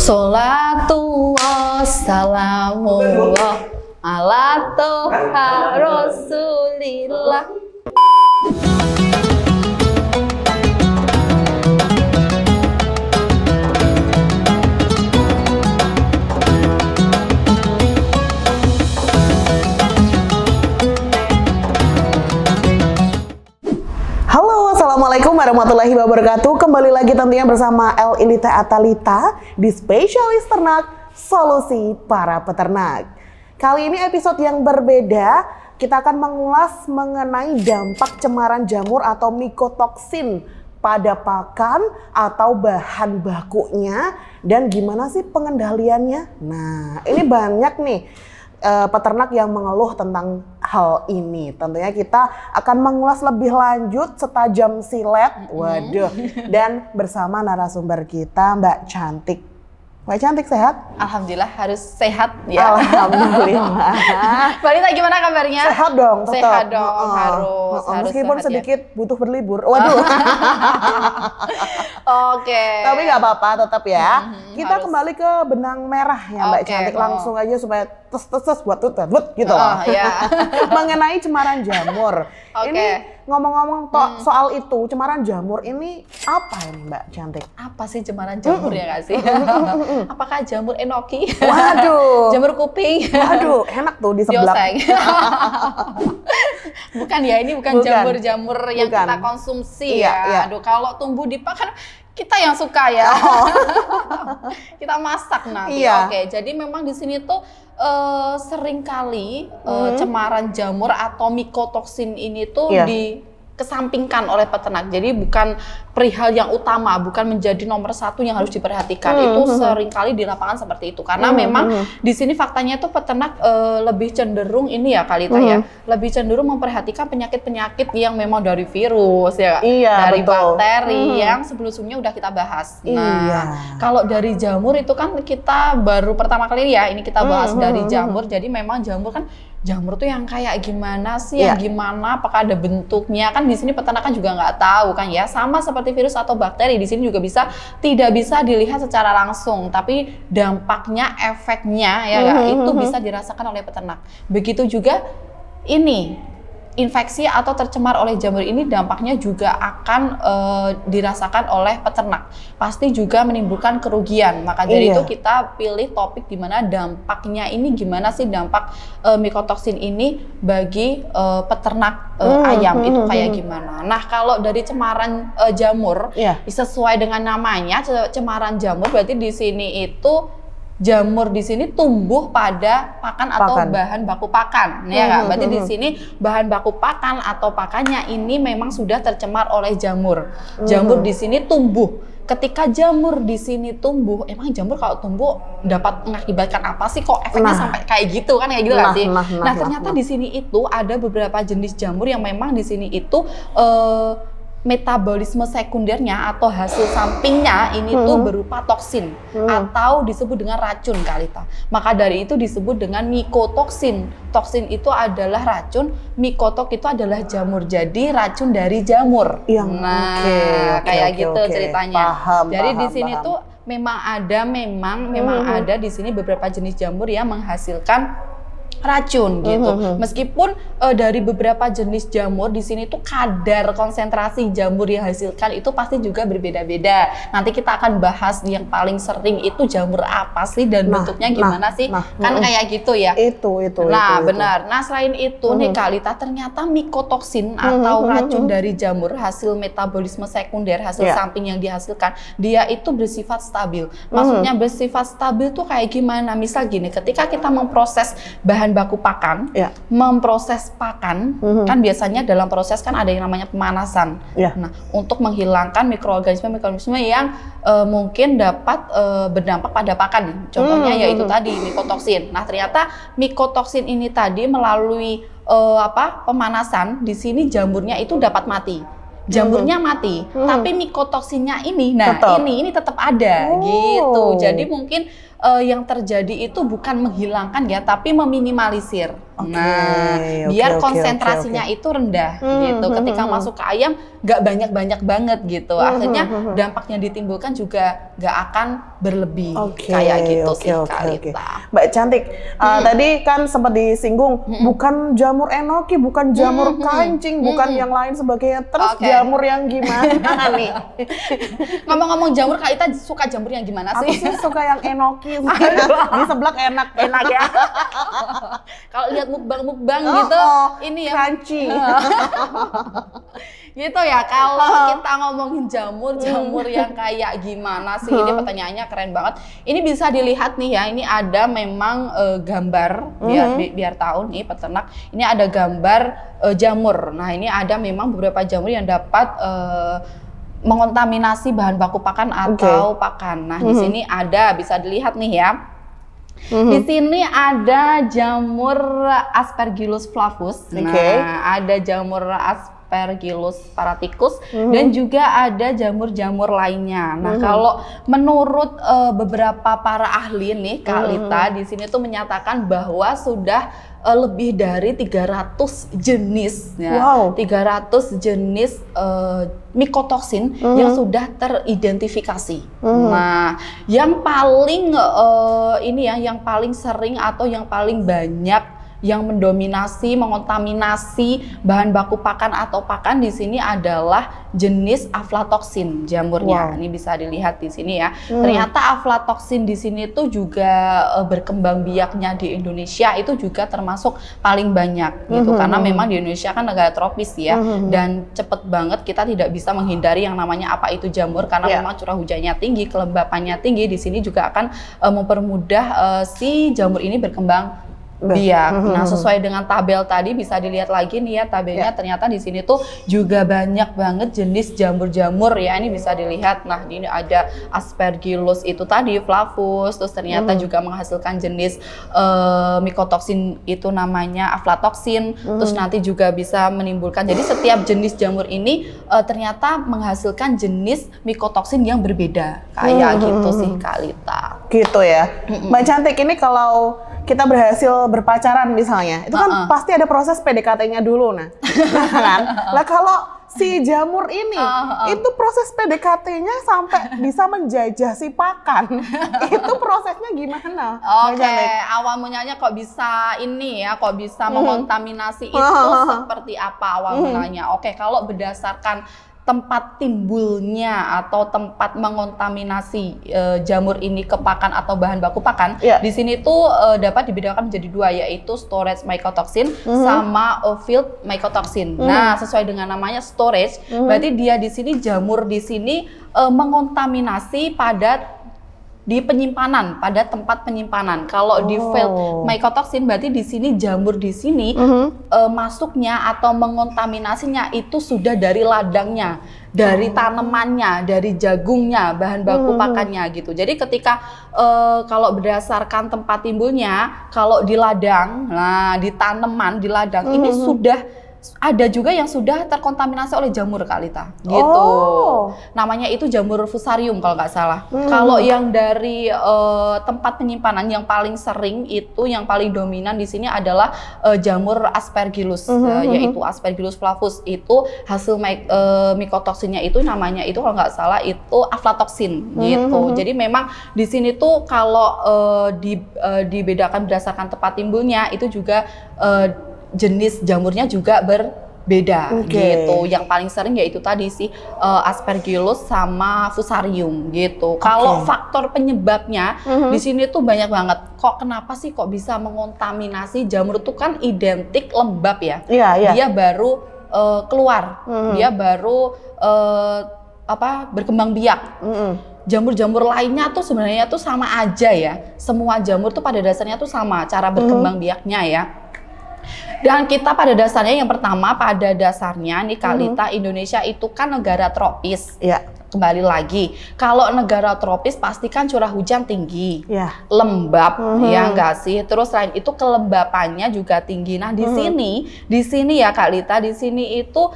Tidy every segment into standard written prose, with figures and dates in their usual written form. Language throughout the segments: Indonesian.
Sholatu wassalamullah ala toha rasulillah. Assalamualaikum warahmatullahi wabarakatuh. Kembali lagi tentunya bersama El Ilita Atalita di Spesialis Ternak Solusi Para Peternak. Kali ini episode yang berbeda. Kita akan mengulas mengenai dampak cemaran jamur atau mikotoksin pada pakan atau bahan bakunya dan gimana sih pengendaliannya. Nah, ini banyak nih peternak yang mengeluh tentang hal ini. Tentunya kita akan mengulas lebih lanjut setajam silet. Waduh. Dan bersama narasumber kita Mbak Cantik. Mbak Cantik sehat? Alhamdulillah harus sehat ya. Alhamdulillah. Mbak Lita gimana kabarnya? Sehat dong, tetap. Sehat dong, harus meskipun sehat, sedikit ya. butuh berlibur. Waduh. Oke. Tapi nggak apa-apa, tetap ya. Kita harus. kembali ke benang merah ya Mbak Cantik. Langsung aja supaya tes buat gitu loh. Ya. Mengenai cemaran jamur. Ini ngomong-ngomong soal itu, cemaran jamur ini apa ini Mbak Cantik? Apa sih cemaran jamur ya nggak sih? Apakah jamur enoki? Waduh. Jamur kuping? Waduh, enak tuh di sebelah. Bukan ya, ini bukan jamur-jamur yang kita konsumsi ya. Iya. Aduh, kalau tumbuh di pakan kita yang suka ya. Kita masak nanti. Iya. Oke, jadi memang di sini tuh seringkali cemaran jamur atau mikotoksin ini tuh dikesampingkan oleh peternak. Jadi bukan perihal yang utama, bukan menjadi nomor satu yang harus diperhatikan. Itu seringkali di lapangan seperti itu. Karena memang di sini faktanya tuh peternak lebih cenderung ini ya Kalita ya, lebih cenderung memperhatikan penyakit-penyakit yang memang dari virus ya, dari bakteri yang sebelumnya udah kita bahas. Nah, kalau dari jamur itu kan kita baru pertama kali ya, ini kita bahas dari jamur. Jadi memang jamur kan jamur tuh yang kayak gimana sih, yang gimana, apakah ada bentuknya, kan di sini peternak kan juga nggak tahu kan ya. Sama seperti virus atau bakteri, di sini juga tidak bisa dilihat secara langsung, tapi dampaknya, efeknya ya itu bisa dirasakan oleh peternak. Begitu juga ini infeksi atau tercemar oleh jamur ini dampaknya juga akan dirasakan oleh peternak. Pasti juga menimbulkan kerugian. Maka dari itu kita pilih topik di mana dampaknya ini gimana sih, dampak mikotoksin ini bagi peternak ayam itu kayak gimana. Nah, kalau dari cemaran jamur sesuai dengan namanya cemaran jamur, berarti di sini itu jamur di sini tumbuh pada pakan atau bahan baku pakan, ya nggak? Berarti di sini bahan baku pakan atau pakannya ini memang sudah tercemar oleh jamur. Jamur di sini tumbuh. Ketika jamur di sini tumbuh, emang jamur kalau tumbuh dapat mengakibatkan apa sih? Kok efeknya sampai kayak gitu kan? Kayak gitu nggak sih? Nah, ternyata di sini itu ada beberapa jenis jamur yang memang di sini itu metabolisme sekundernya atau hasil sampingnya ini tuh berupa toksin atau disebut dengan racun Kalita. Maka dari itu disebut dengan mikotoksin. Toksin itu adalah racun, mikotok itu adalah jamur. Jadi racun dari jamur. Kayak gitu ceritanya. Jadi di sini tuh memang ada di sini beberapa jenis jamur yang menghasilkan racun gitu. Meskipun dari beberapa jenis jamur di sini tuh kadar konsentrasi jamur yang dihasilkan itu pasti juga berbeda-beda. Nanti kita akan bahas yang paling sering itu jamur apa sih dan bentuknya gimana sih? Kan kayak gitu ya. Itu. Benar. Nah, selain itu nih Kalita, ternyata mikotoksin atau racun dari jamur hasil metabolisme sekunder, hasil samping yang dihasilkan, dia itu bersifat stabil. Maksudnya bersifat stabil tuh kayak gimana? Misal gini, ketika kita memproses bahan baku pakan, memproses pakan, kan biasanya dalam proses kan ada yang namanya pemanasan. Nah, untuk menghilangkan mikroorganisme yang mungkin dapat berdampak pada pakan. Contohnya yaitu tadi mikotoksin. Nah, ternyata mikotoksin ini tadi melalui pemanasan di sini jamurnya itu dapat mati. jamurnya mati, tapi mikotoksinnya ini, ini tetap ada gitu. Jadi mungkin yang terjadi itu bukan menghilangkan ya, tapi meminimalisir. Biar konsentrasinya itu rendah gitu. Ketika masuk ke ayam nggak banyak banget gitu. Akhirnya dampaknya ditimbulkan juga nggak akan berlebih kayak gitu sih Kalita. Mbak Cantik, tadi kan sempat disinggung bukan jamur enoki, bukan jamur kancing, bukan yang lain sebagainya. Terus jamur yang gimana nih? Ngomong-ngomong jamur, Kalita suka jamur yang gimana sih? Aku sih suka yang enoki. Di seblak enak ya. Kalau lihat mukbang gitu, ini ya crunchy. Gitu ya. Kalau kita ngomongin jamur yang kayak gimana sih? Ini pertanyaannya keren banget. Ini bisa dilihat nih ya. Ini ada memang gambar biar tahu nih peternak. Ini ada gambar jamur. Nah, ini ada memang beberapa jamur yang dapat mengontaminasi bahan baku pakan atau pakan. Nah, di sini ada, bisa dilihat nih ya. Di sini ada jamur Aspergillus flavus. Nah, ada jamur Aspergillus paraticus dan juga ada jamur-jamur lainnya. Nah, kalau menurut beberapa para ahli nih, Kalita di sini tuh menyatakan bahwa sudah lebih dari 300 jenis ya. 300 jenis mikotoksin yang sudah teridentifikasi. Nah, yang paling yang paling sering atau yang paling banyak yang mendominasi, mengontaminasi bahan baku pakan atau pakan di sini adalah jenis aflatoksin jamurnya. Ini bisa dilihat di sini ya. Ternyata aflatoksin di sini tuh juga berkembang biaknya di Indonesia itu juga termasuk paling banyak gitu. Karena memang di Indonesia kan negara tropis ya, dan cepet banget kita tidak bisa menghindari yang namanya apa itu jamur karena memang curah hujannya tinggi, kelembapannya tinggi. Di sini juga akan mempermudah si jamur ini berkembang biak. Nah, sesuai dengan tabel tadi bisa dilihat lagi nih ya tabelnya. Ternyata di sini tuh juga banyak banget jenis jamur-jamur ya. Ini bisa dilihat. Nah, ini ada Aspergillus itu tadi flavus, terus ternyata juga menghasilkan jenis mikotoksin itu namanya aflatoksin. Terus nanti juga bisa menimbulkan. Jadi setiap jenis jamur ini ternyata menghasilkan jenis mikotoksin yang berbeda. Kayak gitu sih Kalita. Gitu ya. Mbak Cantik, ini kalau kita berhasil berpacaran misalnya, itu kan pasti ada proses PDKT-nya dulu, nah kan? Lah kalau si jamur ini, itu proses PDKT-nya sampai bisa menjajah si pakan, itu prosesnya gimana? Awal mulanya kok bisa ini ya, kok bisa mengontaminasi itu seperti apa awal mulanya? Kalau berdasarkan tempat timbulnya atau tempat mengontaminasi jamur ini ke pakan atau bahan baku pakan, di sini tuh dapat dibedakan menjadi dua, yaitu storage mycotoxin sama off-field mycotoxin. Nah, sesuai dengan namanya storage, berarti dia di sini jamur di sini mengontaminasi di penyimpanan, pada tempat penyimpanan. Kalau di field mycotoxin berarti di sini jamur di sini masuknya atau mengontaminasinya itu sudah dari ladangnya, dari tanamannya, dari jagungnya, bahan baku pakannya gitu. Jadi ketika kalau berdasarkan tempat timbulnya, kalau di ladang, nah di tanaman, di ladang ini sudah ada juga yang sudah terkontaminasi oleh jamur Kalita gitu. Namanya itu jamur fusarium kalau nggak salah. Kalau yang dari tempat penyimpanan yang paling sering itu, yang paling dominan di sini adalah jamur Aspergillus, yaitu Aspergillus flavus. Itu hasil mikotoksinnya itu namanya itu kalau nggak salah itu aflatoksin gitu. Jadi memang di sini tuh kalau dibedakan berdasarkan tempat timbulnya itu juga jenis jamurnya juga berbeda gitu. Yang paling sering yaitu tadi sih Aspergillus sama Fusarium gitu. Kalau faktor penyebabnya di sini tuh banyak banget. Kenapa sih kok bisa mengontaminasi jamur tuh kan identik lembab ya. Dia baru keluar. Dia baru berkembang biak. Jamur-jamur lainnya tuh sebenarnya tuh sama aja ya. Semua jamur tuh pada dasarnya tuh sama cara berkembang biaknya ya. Dan kita pada dasarnya yang pertama pada dasarnya nih Kalita, Indonesia itu kan negara tropis. Kembali lagi, kalau negara tropis pasti kan curah hujan tinggi, lembab, ya enggak sih? Terus selain itu kelembapannya juga tinggi. Nah di sini ya Kalita, di sini itu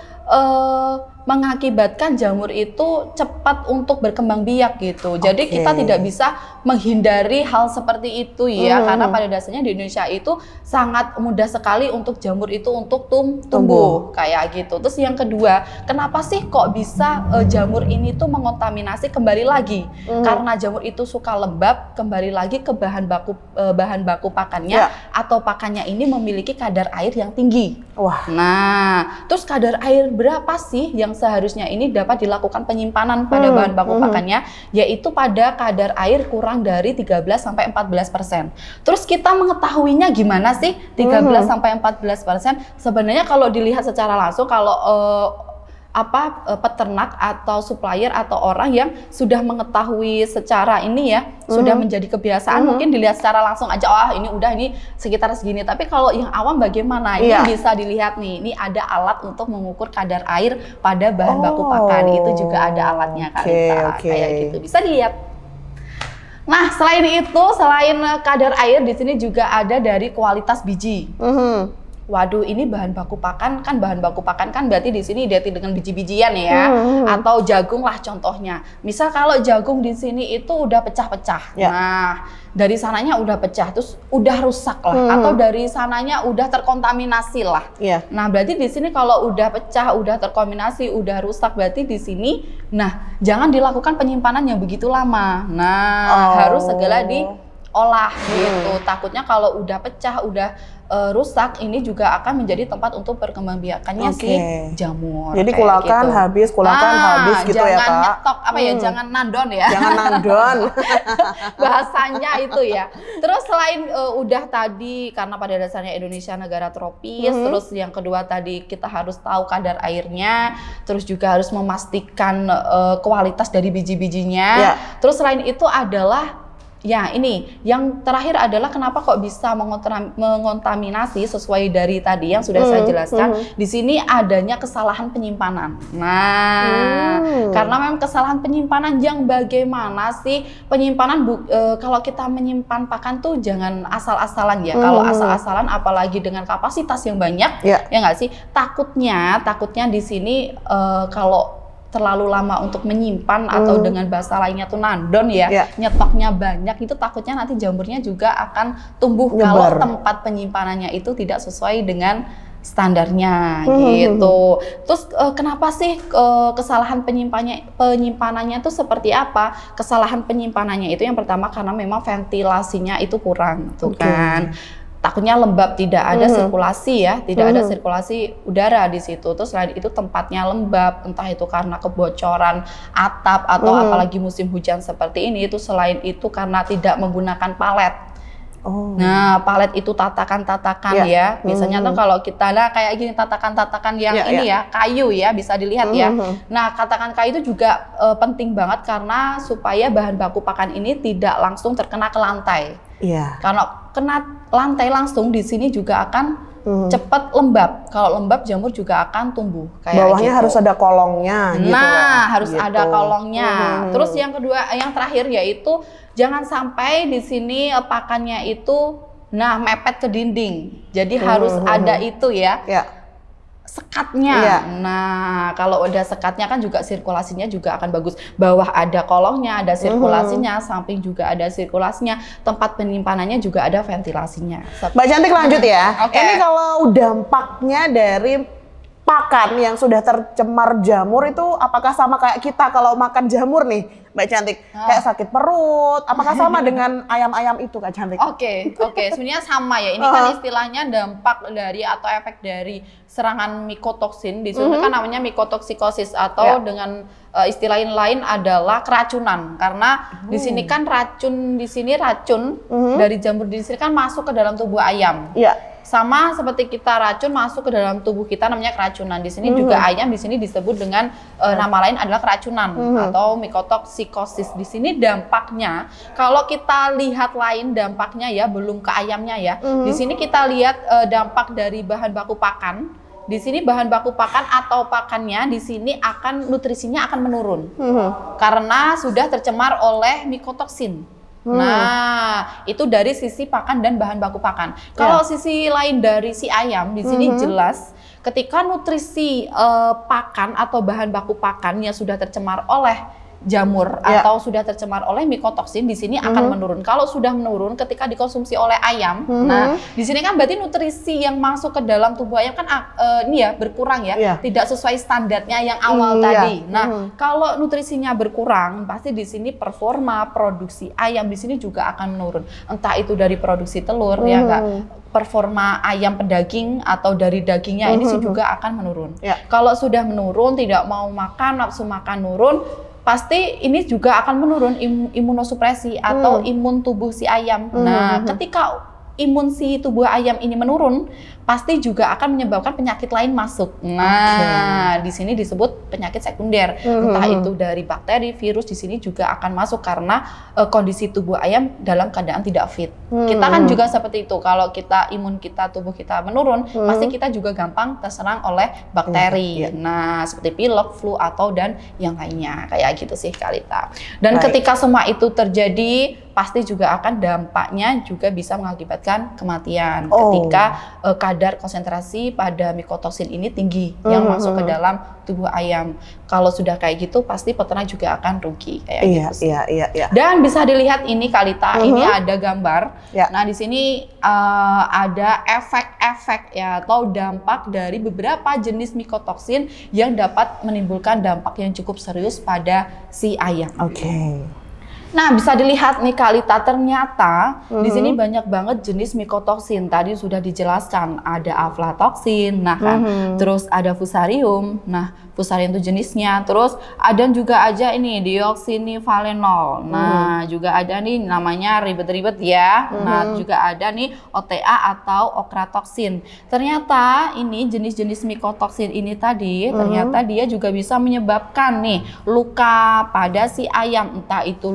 mengakibatkan jamur itu cepat untuk berkembang biak gitu. Jadi kita tidak bisa menghindari hal seperti itu ya, karena pada dasarnya di Indonesia itu sangat mudah sekali untuk jamur itu untuk tumbuh kayak gitu. Terus yang kedua, kenapa sih kok bisa jamur ini tuh mengontaminasi kembali lagi? Karena jamur itu suka lembab, kembali lagi ke bahan baku pakannya atau pakannya ini memiliki kadar air yang tinggi. Nah, terus kadar air berapa sih yang seharusnya ini dapat dilakukan penyimpanan pada bahan baku pakannya, yaitu pada kadar air kurang dari 13-14%. Terus kita mengetahuinya gimana sih 13-14%? Sebenarnya kalau dilihat secara langsung, kalau peternak atau supplier atau orang yang sudah mengetahui secara ini ya, sudah menjadi kebiasaan, mungkin dilihat secara langsung aja, ini sekitar segini. Tapi kalau yang awam bagaimana? Ini bisa dilihat nih, ini ada alat untuk mengukur kadar air pada bahan baku pakan. Itu juga ada alatnya kayak gitu, bisa dilihat. Nah, selain kadar air di sini juga ada dari kualitas biji. Waduh, ini bahan baku pakan kan berarti di sini identik dengan biji-bijian ya, atau jagung lah contohnya. Misal kalau jagung di sini itu udah pecah-pecah, nah dari sananya udah pecah, terus udah rusak lah, atau dari sananya udah terkontaminasi lah. Nah berarti di sini kalau udah pecah, udah terkontaminasi, udah rusak, berarti di sini, nah jangan dilakukan penyimpanan yang begitu lama. Nah harus segera diolah gitu. Takutnya kalau udah pecah, udah rusak, ini juga akan menjadi tempat untuk perkembangbiakannya si jamur. Jadi kulakan habis gitu ya Kak. Jangan nyetok jangan nandon ya. Jangan nandon. Bahasanya itu ya. Terus selain udah tadi, karena pada dasarnya Indonesia negara tropis, terus yang kedua tadi kita harus tahu kadar airnya, terus juga harus memastikan kualitas dari biji-bijinya. Terus selain itu adalah ini yang terakhir adalah kenapa kok bisa mengontaminasi sesuai dari tadi yang sudah saya jelaskan. Di sini adanya kesalahan penyimpanan. Nah, karena memang kesalahan penyimpanan yang bagaimana sih penyimpanan kalau kita menyimpan pakan tuh jangan asal-asalan ya. Kalau asal-asalan apalagi dengan kapasitas yang banyak, ya nggak sih? Takutnya di sini kalau terlalu lama untuk menyimpan atau dengan bahasa lainnya tuh nandon ya, nyetoknya banyak, itu takutnya nanti jamurnya juga akan tumbuh kalau tempat penyimpanannya itu tidak sesuai dengan standarnya gitu. Terus kenapa sih kesalahan penyimpanannya itu seperti apa? Kesalahan penyimpanannya itu yang pertama karena memang ventilasinya itu kurang tuh kan. Takutnya lembab, tidak ada sirkulasi ya, tidak ada sirkulasi udara di situ. Terus selain itu tempatnya lembab, entah itu karena kebocoran atap atau apalagi musim hujan seperti ini. Itu selain itu karena tidak menggunakan palet. Nah, palet itu tatakan-tatakan ya. Biasanya tuh kalau kita kayak gini tatakan-tatakan yang kayu ya, bisa dilihat ya. Nah, tatakan kayu itu juga penting banget karena supaya bahan baku pakan ini tidak langsung terkena ke lantai. Kalau kena lantai langsung di sini juga akan cepat lembab. Kalau lembab jamur juga akan tumbuh. Kayak bawahnya harus ada kolongnya. Harus ada kolongnya. Terus yang kedua, yang terakhir yaitu jangan sampai di sini pakannya itu mepet ke dinding. Jadi harus ada itu ya. Sekatnya. Nah, kalau udah sekatnya kan juga sirkulasinya juga akan bagus. Bawah ada kolongnya, ada sirkulasinya, samping juga ada sirkulasinya, tempat penyimpanannya juga ada ventilasinya. Mbak Cantik lanjut ya. Ini kalau dampaknya dari pakan yang sudah tercemar jamur itu apakah sama kayak kita kalau makan jamur nih, Mbak Cantik? Kayak sakit perut, apakah sama dengan ayam-ayam itu Kak Cantik? Oke, sebenarnya sama ya. Ini kan istilahnya dampak dari atau efek dari serangan mikotoksin. Di sini kan namanya mikotoksikosis atau dengan istilah lain adalah keracunan. Karena di sini kan racun dari jamur di sini kan masuk ke dalam tubuh ayam. Sama seperti kita racun masuk ke dalam tubuh kita namanya keracunan. Di sini juga ayam di sini disebut dengan nama lain adalah keracunan atau mikotoksikosis. Di sini dampaknya kalau kita lihat lain dampaknya ya, belum ke ayamnya ya. Di sini kita lihat dampak dari bahan baku pakan. Di sini bahan baku pakan atau pakannya di sini nutrisinya akan menurun. Karena sudah tercemar oleh mikotoksin. Nah, itu dari sisi pakan dan bahan baku pakan. Kalau sisi lain dari si ayam, di sini jelas ketika nutrisi pakan atau bahan baku pakannya sudah tercemar oleh jamur atau sudah tercemar oleh mikotoksin, di sini akan menurun. Kalau sudah menurun ketika dikonsumsi oleh ayam, nah di sini kan berarti nutrisi yang masuk ke dalam tubuh ayam kan ini ya berkurang ya, tidak sesuai standarnya yang awal tadi. Nah, kalau nutrisinya berkurang, pasti di sini performa produksi ayam di sini juga akan menurun. Entah itu dari produksi telur ya enggak, performa ayam pedaging atau dari dagingnya ini sih juga akan menurun. Kalau sudah menurun, tidak mau makan, nafsu makan nurun, pasti ini juga akan menurun imunosupresi atau imun tubuh si ayam. Nah, ketika imun si tubuh ayam ini menurun, pasti juga akan menyebabkan penyakit lain masuk. Nah, di sini disebut penyakit sekunder. Entah itu dari bakteri, virus, di sini juga akan masuk karena kondisi tubuh ayam dalam keadaan tidak fit. Kita kan juga seperti itu. Kalau kita imun kita, tubuh kita menurun, pasti kita juga gampang terserang oleh bakteri. Nah, seperti pilek, flu atau dan yang lainnya. Kayak gitu sih Kalita. Dan ketika semua itu terjadi, pasti juga akan dampaknya juga bisa mengakibatkan kematian ketika kadar konsentrasi pada mikotoksin ini tinggi yang masuk ke dalam tubuh ayam. Kalau sudah kayak gitu pasti peternak juga akan rugi kayak gitu sih. Dan bisa dilihat ini Kalita, ini ada gambar. Nah, di sini ada efek-efek ya atau dampak dari beberapa jenis mikotoksin yang dapat menimbulkan dampak yang cukup serius pada si ayam. Nah, bisa dilihat nih Kalita, ternyata di sini banyak banget jenis mikotoksin. Tadi sudah dijelaskan, ada aflatoksin, nah kan, terus ada fusarium. Nah, fusarium itu jenisnya. Terus ada juga aja ini dioksinivalenol. Nah, juga ada nih namanya ribet-ribet ya. Nah, juga ada nih OTA atau okratoksin. Ternyata ini jenis-jenis mikotoksin ini tadi, ternyata dia juga bisa menyebabkan nih luka pada si ayam, entah itu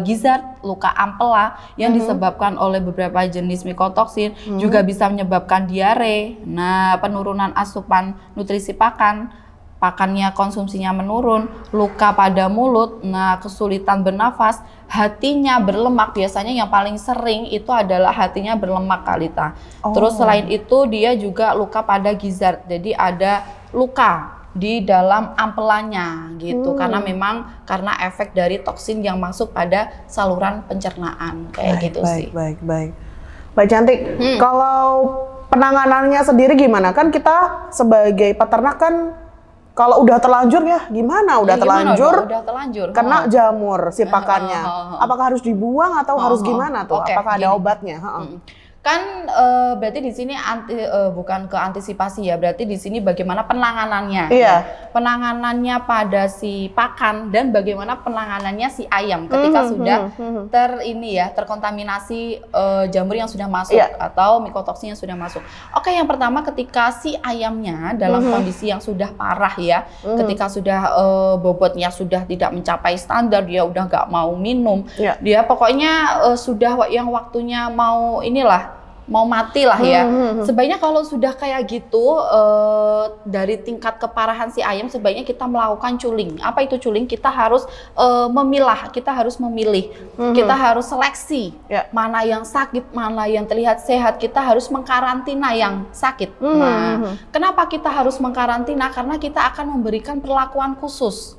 gizzard, luka ampela yang disebabkan oleh beberapa jenis mikotoksin, juga bisa menyebabkan diare. Nah, penurunan asupan nutrisi pakannya konsumsinya menurun, luka pada mulut, nah kesulitan bernafas, hatinya berlemak. Biasanya yang paling sering itu adalah hatinya berlemak Kalita. Terus selain itu dia juga luka pada gizzard, jadi ada luka di dalam ampelanya gitu, karena memang karena efek dari toksin yang masuk pada saluran pencernaan kayak gitu sih. Baik Cantik. Kalau penanganannya sendiri gimana? Kan kita sebagai peternak kan kalau udah terlanjur ya gimana? Udah terlanjur kena jamur si pakannya. Apakah harus dibuang atau harus gimana tuh? Apakah ada obatnya? Kan berarti di sini bukan ke antisipasi ya, berarti di sini bagaimana penanganannya. Penanganannya pada si pakan dan bagaimana penanganannya si ayam ketika sudah terkontaminasi jamur yang sudah masuk atau mikotoksin yang sudah masuk. Yang pertama ketika si ayamnya dalam kondisi yang sudah parah ya, ketika sudah bobotnya sudah tidak mencapai standar, dia udah nggak mau minum, dia pokoknya sudah yang waktunya mau mati lah ya. Sebaiknya kalau sudah kayak gitu, dari tingkat keparahan si ayam, sebaiknya kita melakukan culing. Apa itu culing? Kita harus memilah, kita harus memilih, kita harus seleksi mana yang sakit, mana yang terlihat sehat. Kita harus mengkarantina yang sakit. Nah, kenapa kita harus mengkarantina? Karena kita akan memberikan perlakuan khusus.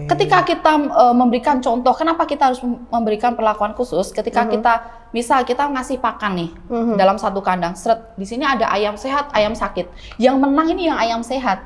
Ketika kita memberikan contoh, kenapa kita harus memberikan perlakuan khusus? Ketika kita misal kita ngasih pakan nih dalam satu kandang, di sini ada ayam sehat, ayam sakit. Yang menang ini yang ayam sehat.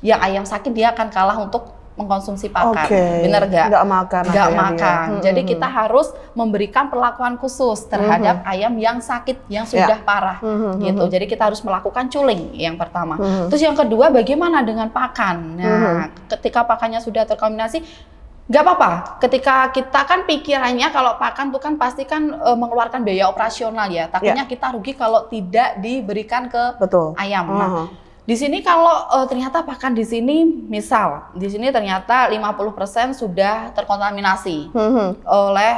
Yang ayam sakit dia akan kalah untuk mengkonsumsi pakan. Bener gak? Nggak makan. Jadi kita harus memberikan perlakuan khusus terhadap ayam yang sakit, yang sudah parah. Gitu. Jadi kita harus melakukan culing yang pertama. Terus yang kedua, bagaimana dengan pakan? Nah, ketika pakannya sudah terkontaminasi, nggak apa-apa. Ketika kita kan pikirannya kalau pakan tuh kan pasti kan mengeluarkan biaya operasional ya. Takutnya kita rugi kalau tidak diberikan ke ayam. Nah, di sini kalau ternyata pakan di sini, misal di sini ternyata 50% sudah terkontaminasi oleh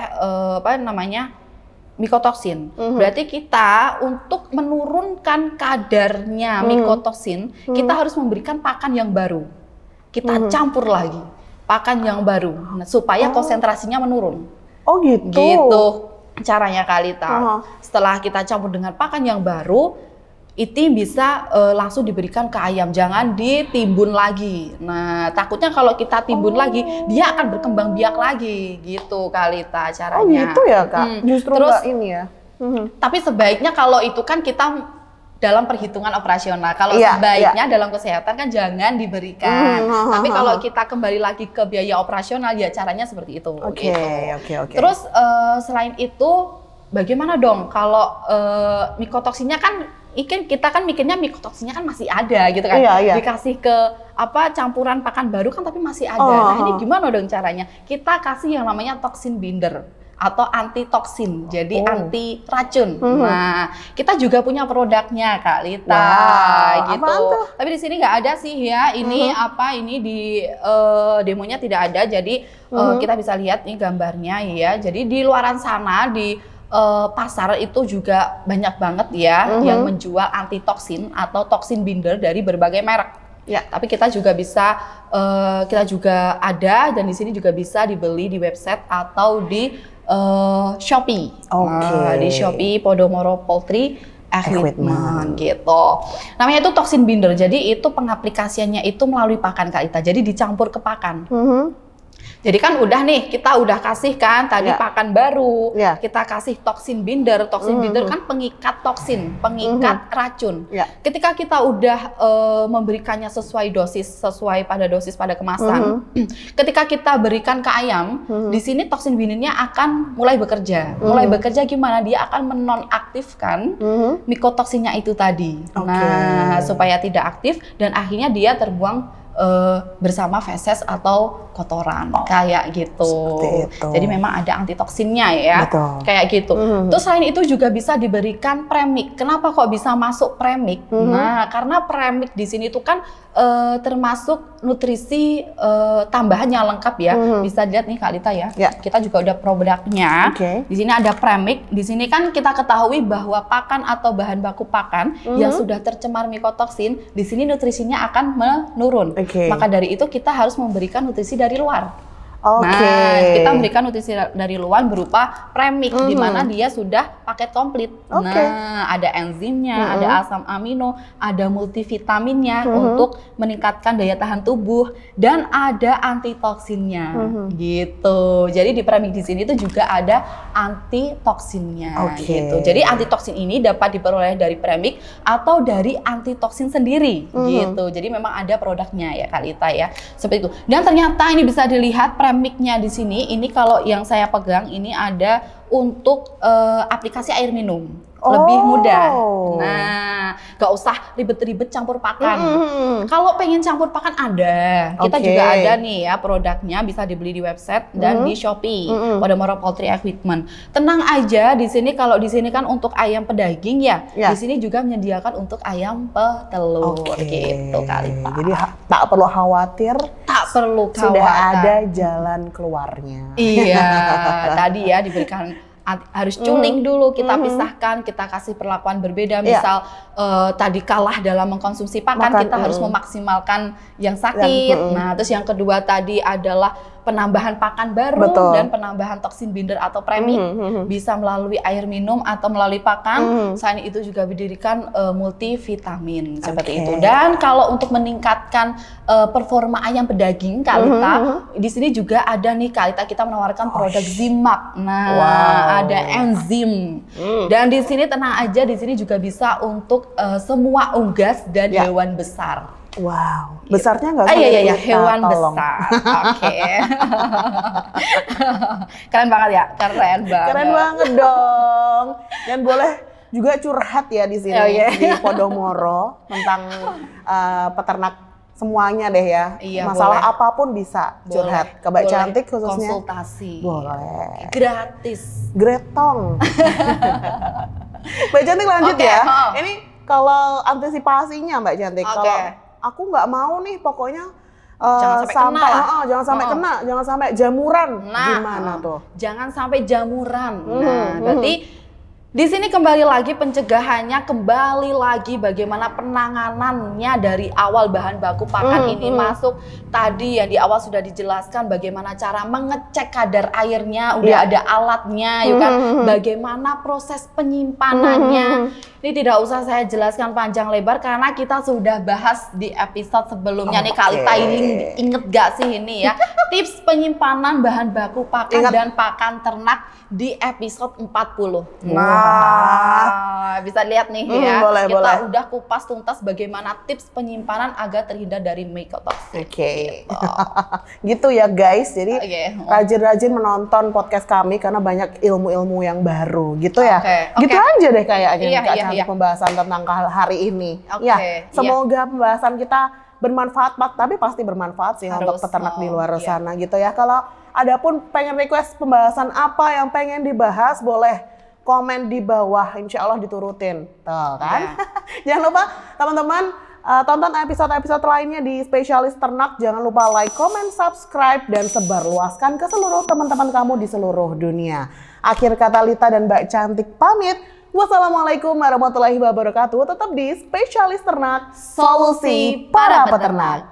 mikotoksin. Berarti kita untuk menurunkan kadarnya mikotoksin, kita harus memberikan pakan yang baru. Kita campur lagi pakan yang baru supaya konsentrasinya menurun. Oh gitu. Gitu caranya Kak Lita. Setelah kita campur dengan pakan yang baru, itu bisa langsung diberikan ke ayam, jangan ditimbun lagi. Nah, takutnya kalau kita timbun lagi, dia akan berkembang biak lagi, gitu Kak Lita caranya. Oh gitu ya Kak, justru terus, enggak ini ya. Tapi sebaiknya kalau itu kan kita dalam perhitungan operasional. Kalau sebaiknya dalam kesehatan kan jangan diberikan. Tapi kalau kita kembali lagi ke biaya operasional, ya caranya seperti itu. Oke. Terus selain itu, bagaimana dong kalau mikotoksinnya kan, kita kan mikirnya mikotoksinnya kan masih ada gitu kan. Dikasih ke campuran pakan baru kan tapi masih ada. Nah ini gimana dong caranya? Kita kasih yang namanya toksin binder atau anti-toksin, jadi anti racun. Nah, kita juga punya produknya Kak Lita, gitu. Tapi di sini nggak ada sih ya. Ini ini di demonya tidak ada. Jadi kita bisa lihat nih gambarnya ya. Jadi di luaran sana di pasar itu juga banyak banget ya yang menjual anti-toksin atau toksin binder dari berbagai merek. Tapi kita juga bisa, kita juga ada dan di sini juga bisa dibeli di website atau di Shopee. Di Shopee Podomoro Poultry Equipment gitu. Namanya itu toksin binder. Jadi itu pengaplikasiannya itu melalui pakan Kak Lita. Jadi dicampur ke pakan. Jadi kan udah nih, kita udah kasih kan tadi pakan baru, kita kasih toksin binder. Toksin binder kan pengikat toksin, pengikat racun. Ketika kita udah memberikannya sesuai dosis, sesuai pada dosis pada kemasan, ketika kita berikan ke ayam, di sini toksin bindernya akan mulai bekerja. Mulai bekerja gimana? Dia akan menonaktifkan mikotoksinnya itu tadi. Nah, supaya tidak aktif dan akhirnya dia terbuang bersama feses atau kotoran kayak gitu. Jadi memang ada antitoksinnya ya. Kayak gitu. Terus selain itu juga bisa diberikan premik. Kenapa kok bisa masuk premik? Nah, karena premik di sini tuh kan termasuk nutrisi tambahan yang lengkap ya. Bisa dilihat nih Kak Lita ya. Kita juga udah produknya. Di sini ada premik. Di sini kan kita ketahui bahwa pakan atau bahan baku pakan yang sudah tercemar mikotoksin, di sini nutrisinya akan menurun. Maka dari itu kita harus memberikan nutrisi dari luar. Nah, kita memberikan nutrisi dari luar berupa premik, di mana dia sudah paket komplit. Nah, ada enzimnya, ada asam amino, ada multivitaminnya untuk meningkatkan daya tahan tubuh, dan ada antitoksinnya, gitu. Jadi di premik di sini itu juga ada antitoksinnya, gitu. Jadi antitoksin ini dapat diperoleh dari premik atau dari antitoksin sendiri, gitu. Jadi memang ada produknya ya Kak Lita ya, seperti itu. Dan ternyata ini bisa dilihat premiknya di sini, ini kalau yang saya pegang ini ada untuk aplikasi air minum. Lebih mudah. Nah, gak usah ribet-ribet campur pakan. Kalau pengen campur pakan ada. Kita juga ada nih ya produknya, bisa dibeli di website dan di Shopee Podomoro Poultry Equipment. Tenang aja di sini, kalau di sini kan untuk ayam pedaging ya. Di sini juga menyediakan untuk ayam petelur gitu kali Pak. Jadi tak perlu khawatir. Tak perlu khawatir. Sudah ada jalan keluarnya. Iya, tadi ya diberikan harus culing dulu, kita pisahkan, kita kasih perlakuan berbeda. Misal tadi kalah dalam mengkonsumsi pakan, kita harus memaksimalkan yang sakit. Nah, terus yang kedua tadi adalah penambahan pakan baru dan penambahan toksin binder atau premik bisa melalui air minum atau melalui pakan. Selain itu juga didirikan multivitamin seperti itu. Dan kalau untuk meningkatkan performa ayam pedaging Kak Lita, di sini juga ada nih Kak Lita, kita menawarkan produk Zimap. Nah, ada enzim. Dan di sini tenang aja, di sini juga bisa untuk semua unggas dan hewan besar. Wow, besarnya nggak usah iya, hewan besar. Keren banget ya, keren banget. Keren banget dong. Dan boleh juga curhat ya di sini di Podomoro tentang peternak semuanya deh ya. Masalah apapun bisa curhat. Ke Mbak Cantik khususnya. Konsultasi. Boleh. Gratis. Gretong. Mbak Cantik lanjut ya. Ini kalau antisipasinya Mbak Cantik, kalau aku nggak mau nih pokoknya jangan sampai kena, jangan sampai jamuran. Gimana tuh? Jangan sampai jamuran. Nah, berarti Di sini kembali lagi pencegahannya, kembali lagi bagaimana penanganannya dari awal bahan baku pakan ini masuk. Tadi yang di awal sudah dijelaskan bagaimana cara mengecek kadar airnya, udah ada alatnya, kan? Bagaimana proses penyimpanannya. Ini tidak usah saya jelaskan panjang lebar karena kita sudah bahas di episode sebelumnya nih kali tiling. Inget gak sih ini ya? Tips penyimpanan bahan baku pakan dan pakan ternak di episode 40. Nah, bisa lihat nih ya. Kita udah kupas tuntas bagaimana tips penyimpanan agar terhindar dari mycotoxin. Gitu ya guys. Jadi rajin-rajin menonton podcast kami karena banyak ilmu-ilmu yang baru gitu ya. Gitu aja deh kayaknya Kak pembahasan tentang hari ini. Semoga pembahasan kita bermanfaat, tapi pasti bermanfaat sih untuk peternak di luar sana gitu ya. Kalau ada pun pengen request pembahasan apa yang pengen dibahas, boleh komen di bawah, insya Allah diturutin. Tuh kan? Jangan lupa teman-teman tonton episode-episode lainnya di Spesialis Ternak. Jangan lupa like, comment, subscribe, dan sebarluaskan ke seluruh teman-teman kamu di seluruh dunia. Akhir kata Lita dan Mbak Cantik pamit. Wassalamualaikum warahmatullahi wabarakatuh. Tetap di Spesialis Ternak, solusi para peternak.